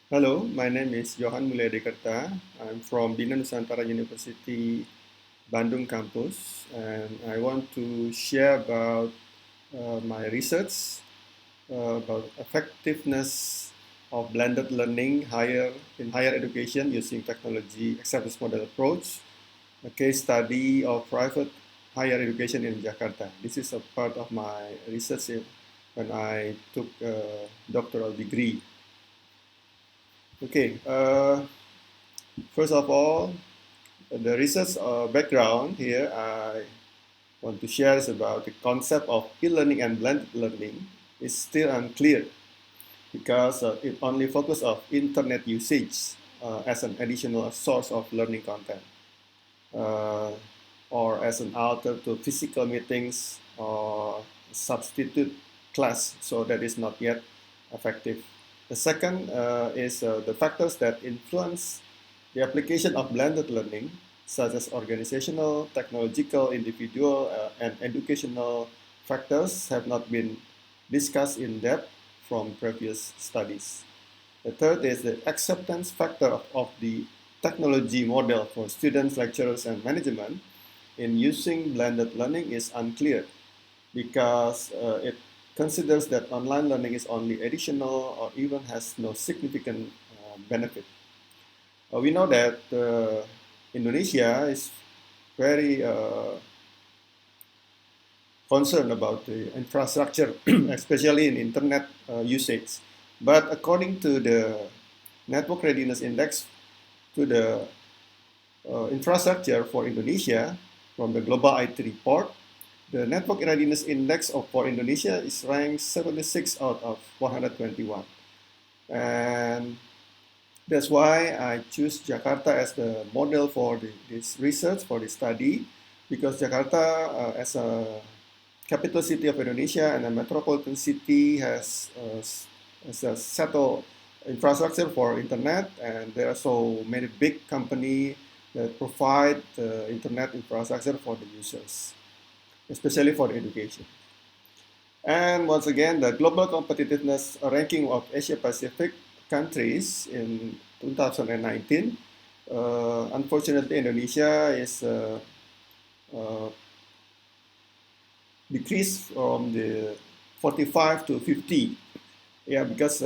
Hello, my name is Johan Mulia Dekarta. I'm from Bina Nusantara University, Bandung campus, and I want to share about my research about effectiveness of blended learning in higher education using technology acceptance model approach, a case study of private higher education in Jakarta. This is a part of my research when I took a doctoral degree. Okay, first of all, the research background here I want to share is about the concept of e-learning and blended learning is still unclear because it only focuses on internet usage as an additional source of learning content uh, or as an alter to physical meetings or substitute class, so that is not yet effective. The second is the factors that influence the application of blended learning, such as organizational, technological, individual, and educational factors, have not been discussed in depth from previous studies. The third is the acceptance factor of the technology model for students, lecturers, and management in using blended learning is unclear because it considers that online learning is only additional or even has no significant benefit. We know that Indonesia is very concerned about the infrastructure, especially in internet usage. But according to the Network Readiness Index, to the infrastructure for Indonesia from the Global IT report, the Network Readiness Index for Indonesia is ranked 76 out of 121. And that's why I choose Jakarta as the model for this research, for this study, because Jakarta, as a capital city of Indonesia and a metropolitan city, has a settled infrastructure for internet, and there are so many big companies that provide the internet infrastructure for the users, especially for education. And once again, the global competitiveness ranking of Asia Pacific countries in 2019, unfortunately, Indonesia is uh, decreased from the 45 to 50. Yeah, because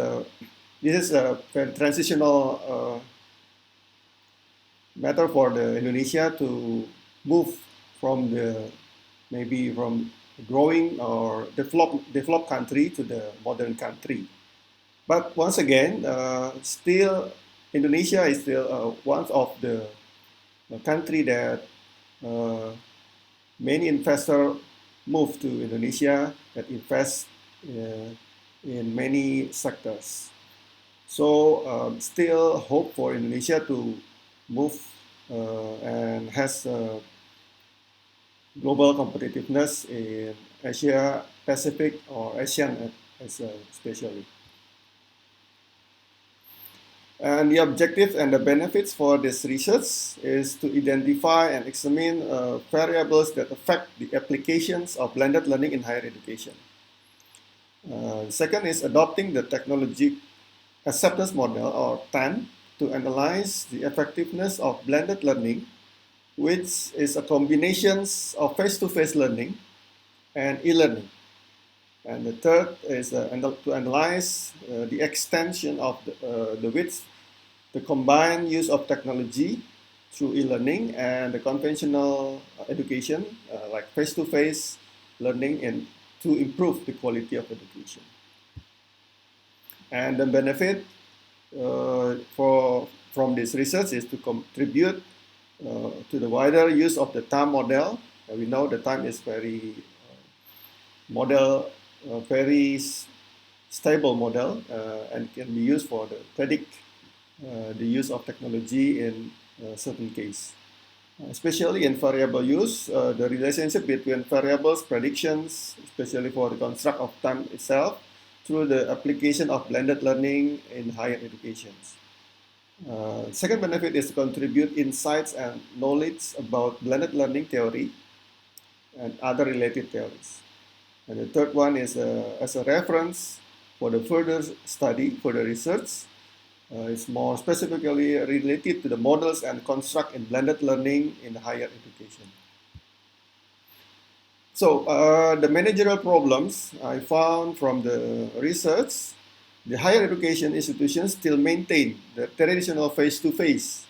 this is a transitional matter for the Indonesia to move from the maybe from growing or developed country to the modern country. But once again, still Indonesia is still one of the country that uh, many investors move to Indonesia that invest in many sectors. So still hope for Indonesia to move and has global competitiveness in Asia Pacific or ASEAN as especially. And the objective and the benefits for this research is to identify and examine variables that affect the applications of blended learning in higher education. Second is adopting the technology acceptance model or TAM to analyze the effectiveness of blended learning, which is a combination of face-to-face learning and e-learning. And the third is to analyze the extension of the width, the combined use of technology through e-learning and the conventional education, like face-to-face learning, and to improve the quality of education. And the benefit from this research is to contribute to the wider use of the time model. We know the time is very model, very stable model, and can be used for the predict the use of technology in certain case. Especially in variable use, the relationship between variables predictions, especially for the construct of time itself, through the application of blended learning in higher education. Second benefit is to contribute insights and knowledge about blended learning theory and other related theories. And the third one is as a reference for the further study, further research, It's more specifically related to the models and construct in blended learning in higher education. So the managerial problems I found from the research, the higher education institutions still maintain the traditional face-to-face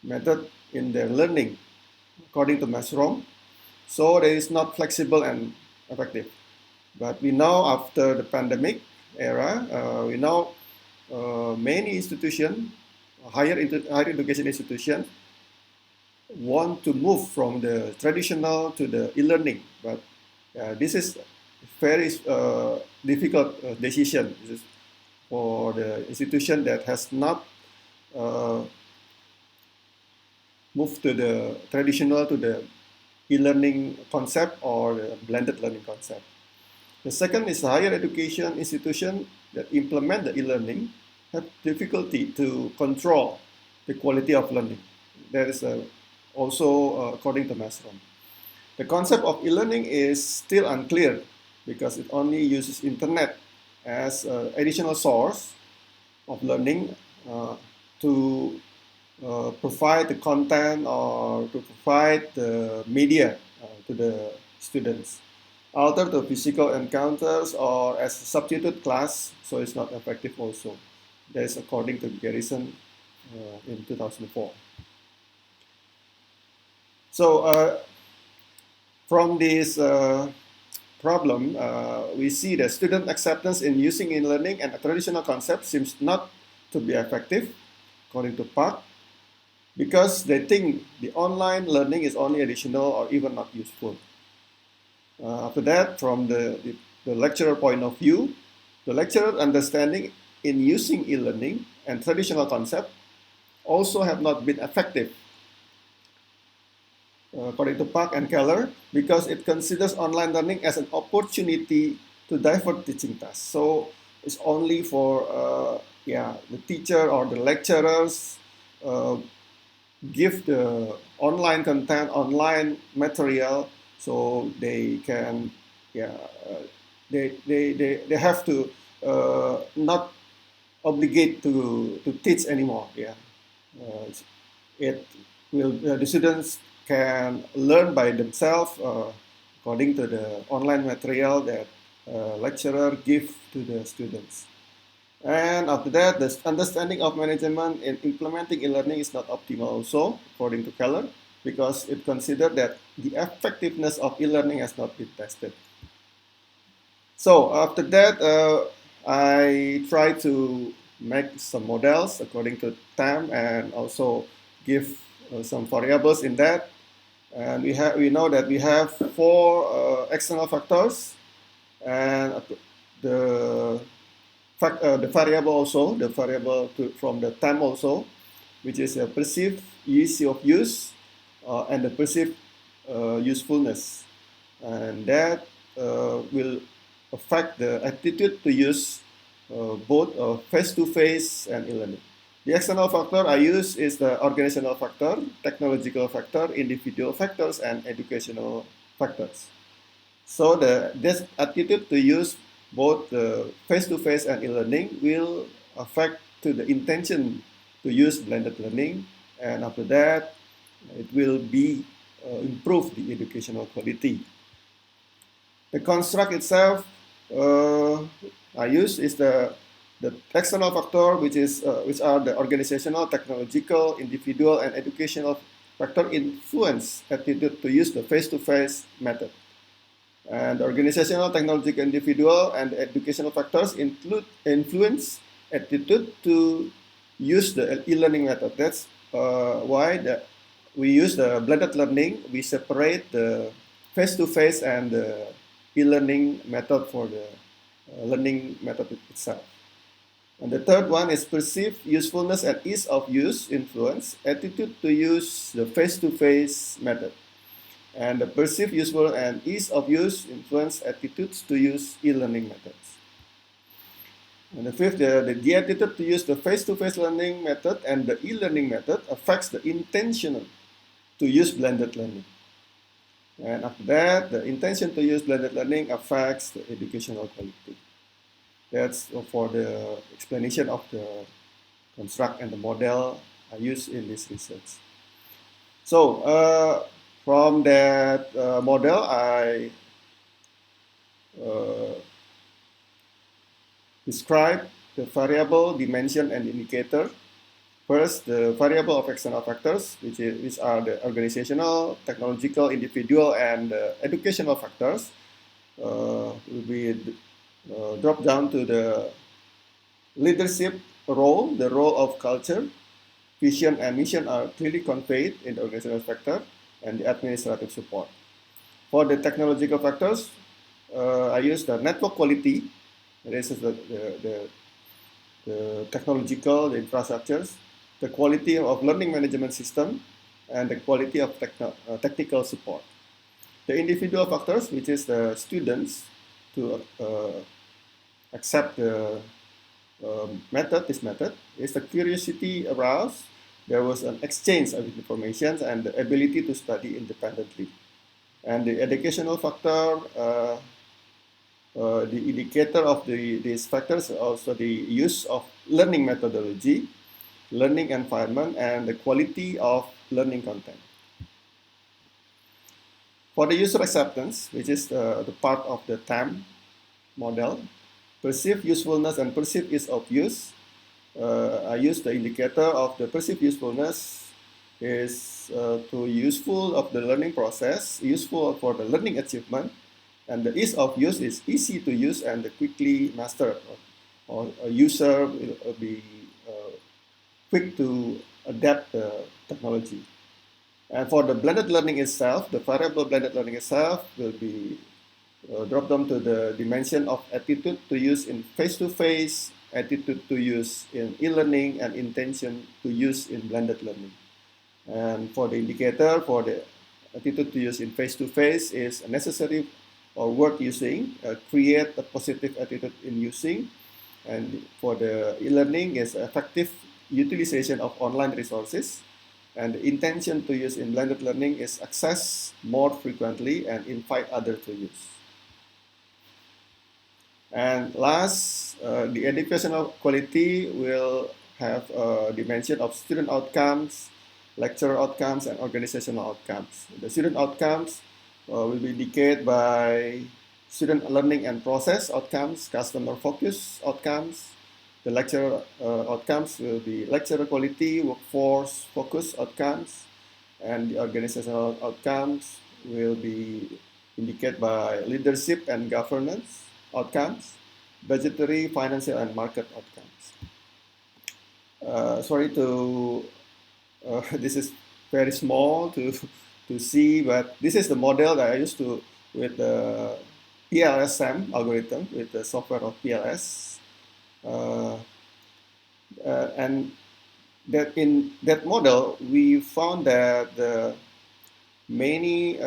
method in their learning, according to Masrom. So it is not flexible and effective. But we know after the pandemic era, we know many institutions, higher education institutions, want to move from the traditional to the e-learning. But this is very difficult decision. This is for the institution that has not uh, moved to the traditional to the e-learning concept or the blended learning concept. The second is higher education institution that implement the e-learning have difficulty to control the quality of learning. That is also according to Masrom. The concept of e-learning is still unclear because it only uses internet as an additional source of learning to provide the content or to provide the media to the students. Alter the physical encounters or as a substitute class, so it's not effective also. That is according to Garrison in 2004. So from this problem, we see that student acceptance in using e-learning and a traditional concept seems not to be effective, according to Park, because they think the online learning is only additional or even not useful. After that, from the lecturer point of view, the lecturer understanding in using e-learning and traditional concept also have not been effective, according to Park and Keller, because it considers online learning as an opportunity to divert teaching tasks. So it's only for the teacher or the lecturers give the online content, online material, so they can, they have to not obligate to teach anymore. It will the students can learn by themselves according to the online material that lecturer give to the students. And after that, the understanding of management in implementing e-learning is not optimal also, according to Keller, because it considered that the effectiveness of e-learning has not been tested. So after that, I try to make some models according to TAM and also give some variables in that. And we know that we have four external factors, and the the variable also, the variable from the time also, which is a perceived ease of use and the perceived usefulness. And that will affect the attitude to use both face-to-face and e-learning. The external factor I use is the organizational factor, technological factor, individual factors, and educational factors. So this attitude to use both the face-to-face and e-learning will affect to the intention to use blended learning, and after that, it will be improve the educational quality. The construct itself I use is the external factor, which are the organizational, technological, individual, and educational factor influence attitude to use the face-to-face method. And organizational, technological, individual, and educational factors influence attitude to use the e-learning method. That's why we use the blended learning. We separate the face-to-face and the e-learning method for the learning method itself. And the third one is perceived usefulness and ease of use influence attitude to use the face-to-face method. And the perceived useful and ease of use influence attitudes to use e-learning methods. And the fifth, the attitude to use the face-to-face learning method and the e-learning method affects the intention to use blended learning. And after that, the intention to use blended learning affects the educational quality. That's for the explanation of the construct and the model are used in this research. So from that model, I describe the variable, dimension, and indicator. First, the variable of external factors, which are the organizational, technological, individual, and educational factors, will be dropped down to the leadership role. The role of culture, vision, and mission are clearly conveyed in the organizational factor and the administrative support. For the technological factors, I use the network quality. This is the technological, the infrastructures, the quality of learning management system, and the quality of technical support. The individual factors, which is the students to accept the this method, is the curiosity aroused. There was an exchange of information and the ability to study independently. And the educational factor, the indicator of these factors are also the use of learning methodology, learning environment, and the quality of learning content. For the user acceptance, which is the part of the TAM model, perceived usefulness and perceived ease of use, I use the indicator of the perceived usefulness is to useful of the learning process, useful for the learning achievement, and the ease of use is easy to use and quickly mastered, or a user will be quick to adapt the technology. And for the blended learning itself, the variable blended learning itself will be dropped down to the dimension of attitude to use in face-to-face, attitude to use in e-learning, and intention to use in blended learning. And for the indicator, for the attitude to use in face-to-face is necessary or worth using, create a positive attitude in using. And for the e-learning is effective utilization of online resources. And the intention to use in blended learning is access more frequently and invite others to use. And last, the educational quality will have a dimension of student outcomes, lecturer outcomes, and organizational outcomes. The student outcomes will be indicated by student learning and process outcomes, customer focus outcomes. The lecturer outcomes will be lecturer quality, workforce focus outcomes, and the organizational outcomes will be indicated by leadership and governance outcomes, budgetary, financial, and market outcomes. Sorry to, this is very small to see, but this is the model that I used to with the PLS-SAM algorithm, with the software of PLS. And that in that model, we found that the many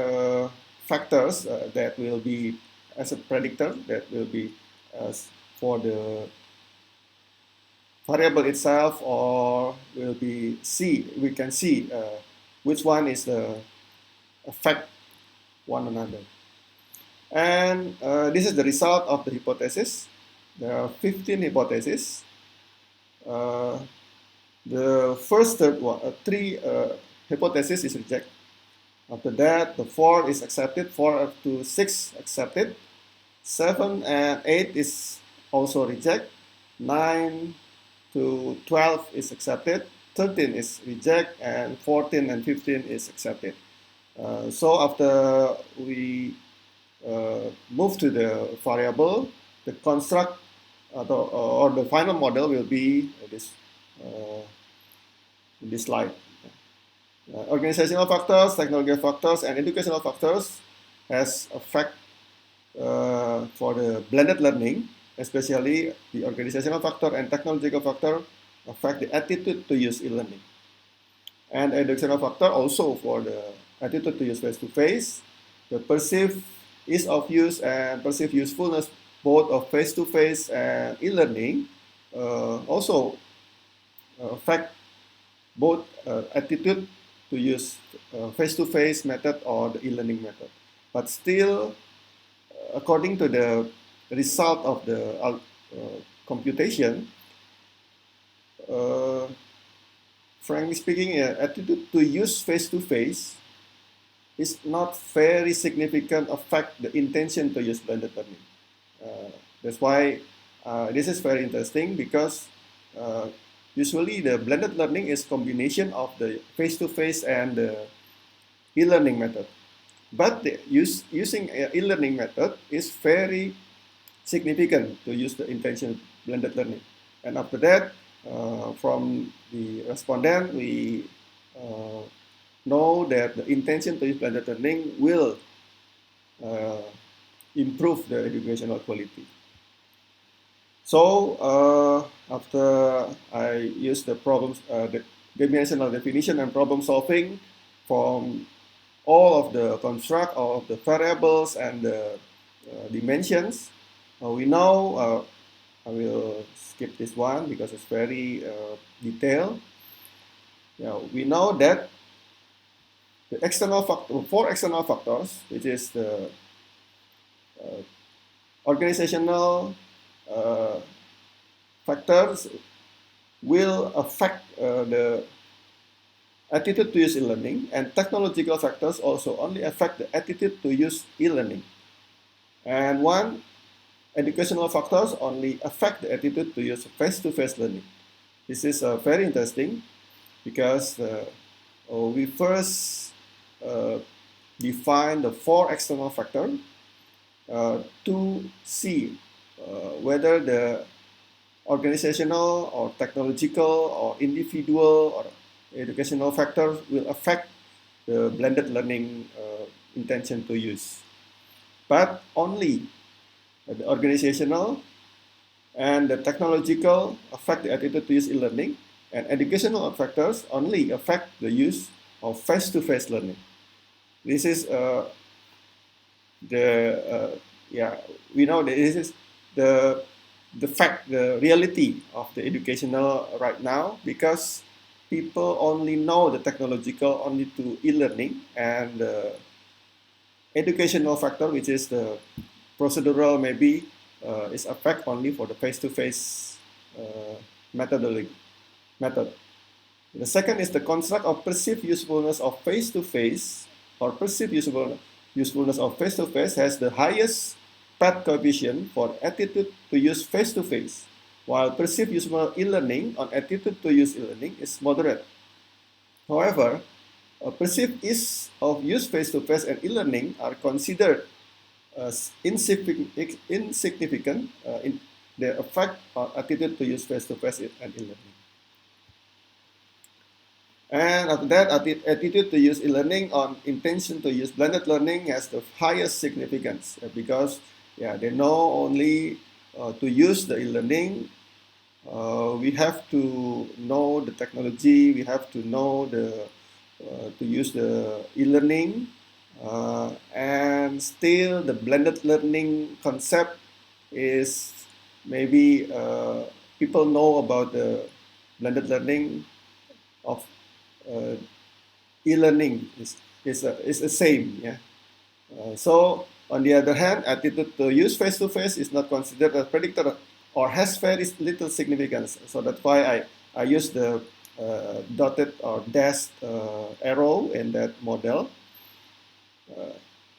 factors that will be as a predictor that will be for the variable itself, or will be we can see which one is the affect one another. And this is the result of the hypothesis. There are 15 hypotheses. The first three hypotheses is rejected. After that, the 4 is accepted, 4 up to 6 accepted, 7 and 8 is also rejected, 9 to 12 is accepted, 13 is rejected, and 14 and 15 is accepted. So after we move to the variable, the construct or the final model will be this in this slide. Organizational factors, technological factors, and educational factors has effect for the blended learning, especially the organizational factor and technological factor affect the attitude to use e-learning. And educational factor also for the attitude to use face-to-face, the perceived ease of use and perceived usefulness both of face-to-face and e-learning also affect both attitude to use face-to-face method or the e-learning method. But still, according to the result of the computation, frankly speaking, attitude to use face-to-face is not very significant affect the intention to use blended learning. That's why this is very interesting, because usually the blended learning is combination of the face-to-face and the e-learning method. But using e-learning method is very significant to use the intention blended learning. And after that, from the respondent, we know that the intention to use blended learning will improve the educational quality. So after I use the problems, the dimensional definition and problem solving from all of the construct, all of the variables and the dimensions, we know, I will skip this one because it's very detailed. We know that the external factor, 4 external factors, which is the organizational factors, will affect the attitude to use e-learning, and technological factors also only affect the attitude to use e-learning. And one educational factors only affect the attitude to use face-to-face learning. This is very interesting, because we first define the 4 external factors to see whether the organizational or technological or individual or educational factors will affect the blended learning intention to use. But only the organizational and the technological affect the attitude to use e-learning, and educational factors only affect the use of face-to-face learning. This is we know that this is the fact, the reality of the educational right now, because people only know the technological only to e-learning, and the educational factor, which is the procedural, maybe is affect only for the face-to-face method. The second is the construct of perceived usefulness of face-to-face, or perceived usefulness of face-to-face has the highest PAT coefficient for attitude to use face-to-face, while perceived useful e-learning on attitude to use e-learning is moderate. However, perceived ease of use face-to-face and e-learning are considered insignificant in their effect on attitude to use face-to-face and e-learning. And after that, attitude to use e-learning on intention to use blended learning has the highest significance, because they know only to use the e-learning. We have to know the technology, we have to know to use the e-learning, and still the blended learning concept is maybe people know about the blended learning of e-learning is the same. So on the other hand, attitude to use face-to-face is not considered a predictor or has very little significance. So that's why I use the dotted or dashed arrow in that model.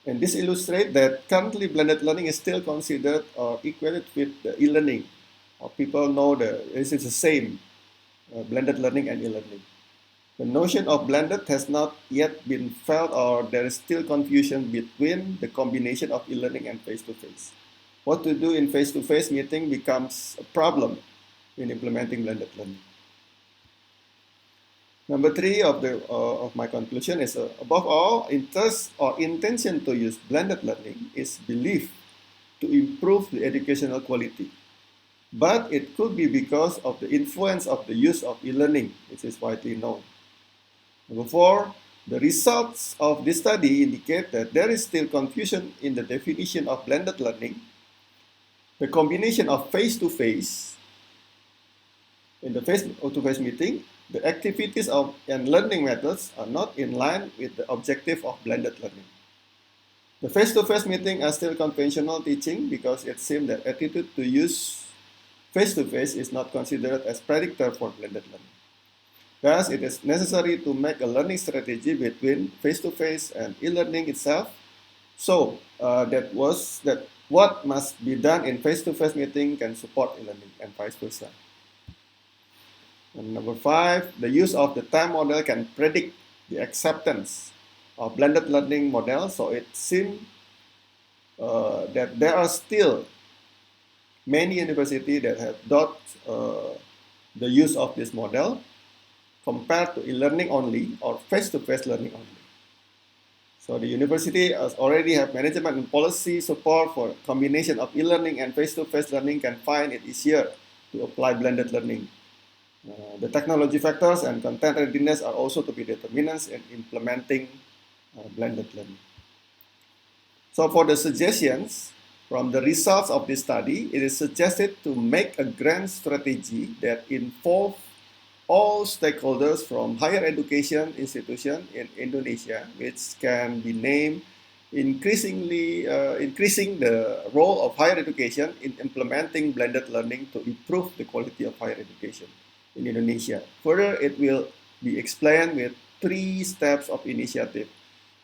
And this illustrates that currently blended learning is still considered or equated with the e-learning. People know this is the same, blended learning and e-learning. The notion of blended has not yet been felt, or there is still confusion between the combination of e-learning and face-to-face. What to do in face-to-face meeting becomes a problem in implementing blended learning. Number 3 of my conclusion is, above all, interest or intention to use blended learning is believed to improve the educational quality. But it could be because of the influence of the use of e-learning, which is widely known. Number 4, the results of this study indicate that there is still confusion in the definition of blended learning. The combination of face-to-face in the face-to-face meeting, the activities and learning methods are not in line with the objective of blended learning. The face-to-face meeting are still conventional teaching, because it seems that attitude to use face-to-face is not considered as predictor for blended learning. Thus, it is necessary to make a learning strategy between face-to-face and e-learning itself. So that what must be done in face-to-face meeting can support e-learning and vice versa. And number 5, the use of the time model can predict the acceptance of blended learning model. So it seems that there are still many universities that have adopted the use of this model compared to e-learning only or face-to-face learning only. So the university has already have management and policy support for combination of e-learning and face-to-face learning can find it easier to apply blended learning. The technology factors and content readiness are also to be determinants in implementing blended learning. So for the suggestions from the results of this study, it is suggested to make a grand strategy that involves all stakeholders from higher education institution in Indonesia, which can be named increasing the role of higher education in implementing blended learning to improve the quality of higher education in Indonesia. Further, it will be explained with 3 steps of initiative,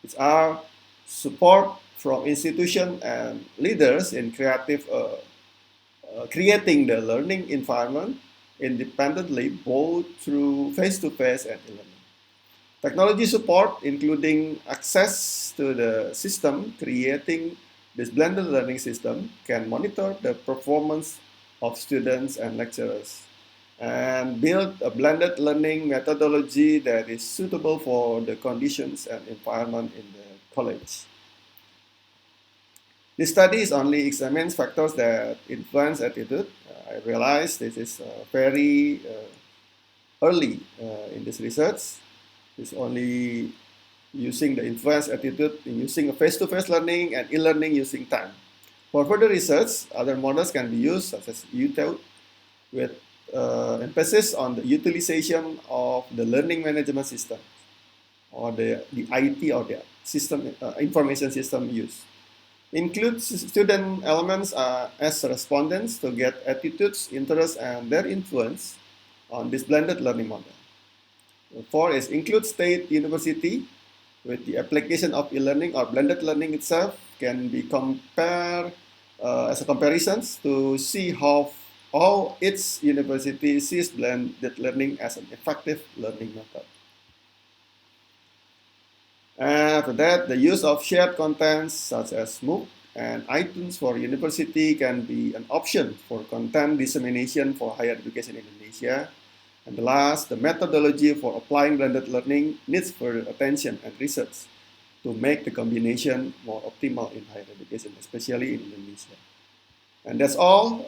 which are support from institution and leaders in creating the learning environment independently, both through face-to-face and e-learning. Technology support, including access to the system, creating this blended learning system, can monitor the performance of students and lecturers and build a blended learning methodology that is suitable for the conditions and environment in the college. This study only examines factors that influence attitude. I realize this is very early in this research. It's only using the influence attitude in using a face-to-face learning and e-learning using time. For further research, other models can be used, such as UTEL, with emphasis on the utilization of the learning management system or the IT or the system information system use. Include student elements as respondents to get attitudes, interests, and their influence on this blended learning model. 4 is include state university with the application of e-learning or blended learning itself can be compared as a comparisons to see how its university sees blended learning as an effective learning method. After that, the use of shared contents such as MOOC and iTunes for university can be an option for content dissemination for higher education in Indonesia. And the last, the methodology for applying blended learning needs further attention and research to make the combination more optimal in higher education, especially in Indonesia. And that's all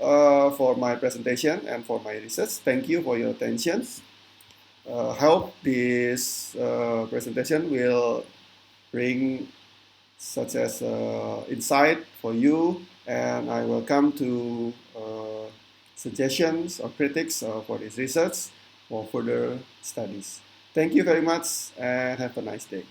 for my presentation and for my research. Thank you for your attention. Hope this presentation will bring such as insight for you, and I welcome to suggestions or critics for this research for further studies. Thank you very much and have a nice day.